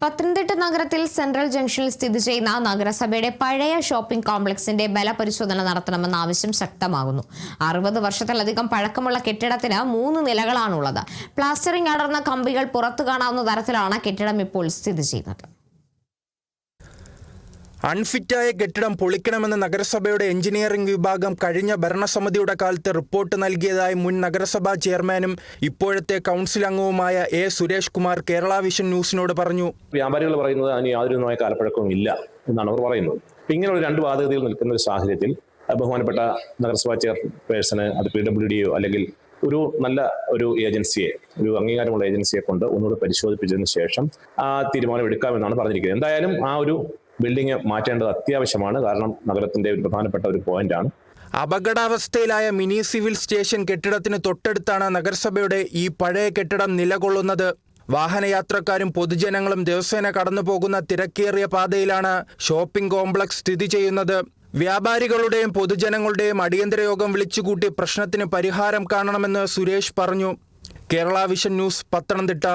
പത്തനംതിട്ട നഗരത്തിൽ സെൻട്രൽ ജംഗ്ഷനിൽ സ്ഥിതി ചെയ്യുന്ന നഗരസഭയുടെ പഴയ ഷോപ്പിംഗ് കോംപ്ലക്സിന്റെ ബലപരിശോധന നടത്തണമെന്ന ആവശ്യം ശക്തമാകുന്നു. 60 വർഷത്തിലധികം പഴക്കമുള്ള കെട്ടിടത്തിന് 3 നിലകളാണുള്ളത്. പ്ലാസ്റ്ററിംഗ് അടർന്ന കമ്പികൾ പുറത്തു കാണാവുന്ന തരത്തിലാണ് കെട്ടിടം ഇപ്പോൾ സ്ഥിതി ചെയ്യുന്നത്. അൺഫിറ്റായ കെട്ടിടം പൊളിക്കണമെന്ന് നഗരസഭയുടെ എഞ്ചിനീയറിംഗ് വിഭാഗം കഴിഞ്ഞ ഭരണസമിതിയുടെ കാലത്ത് റിപ്പോർട്ട് നൽകിയതായി മുൻ നഗരസഭാ ചെയർമാനും ഇപ്പോഴത്തെ കൗൺസിൽ അംഗവുമായ എ സുരേഷ് കുമാർ കേരള വിഷൻ ന്യൂസിനോട് പറഞ്ഞു. വ്യാപാരികൾ പറയുന്നത് അതിന് യാതൊരു കാലപ്പഴക്കവും ഇല്ല എന്നാണ് അവർ പറയുന്നത്. ഇങ്ങനെയുള്ള 2 വാദഗതികൾ നിൽക്കുന്ന ഒരു സാഹചര്യത്തിൽ ബഹുമാനപ്പെട്ട നഗരസഭാ ചെയർപേഴ്സണ് അത് PWDയോ അല്ലെങ്കിൽ ഒരു നല്ല ഒരു ഏജൻസിയെ, ഒരു അംഗീകാരമുള്ള ഏജൻസിയെ കൊണ്ട് ഒന്നുകൂടെ പരിശോധിപ്പിച്ചതിന് ശേഷം ആ തീരുമാനം എടുക്കാമെന്നാണ് പറഞ്ഞിരിക്കുന്നത്. എന്തായാലും ആ ഒരു ബിൽഡിംഗ് മാറ്റേണ്ടത് അത്യാവശ്യമാണ്. കാരണം നഗരത്തിന്റെ ഒരു പ്രധാനപ്പെട്ട ഒരു പോയിന്റാണ്. അപകടാവസ്ഥയിലായ മിനി സിവിൽ സ്റ്റേഷൻ കെട്ടിടത്തിന് തൊട്ടടുത്താണ് നഗരസഭയുടെ ഈ പഴയ കെട്ടിടം നിലകൊള്ളുന്നത്. വാഹനയാത്രക്കാരും പൊതുജനങ്ങളും ദിവസേന കടന്നു പോകുന്ന തിരക്കേറിയ പാതയിലാണ് ഷോപ്പിംഗ് കോംപ്ലക്സ് സ്ഥിതി ചെയ്യുന്നത്. വ്യാപാരികളുടെയും പൊതുജനങ്ങളുടെയും അടിയന്തര യോഗം വിളിച്ചുകൂട്ടി പ്രശ്നത്തിന് പരിഹാരം കാണണമെന്ന് സുരേഷ് പറഞ്ഞു. Kerala vision news, Pathanamthitta.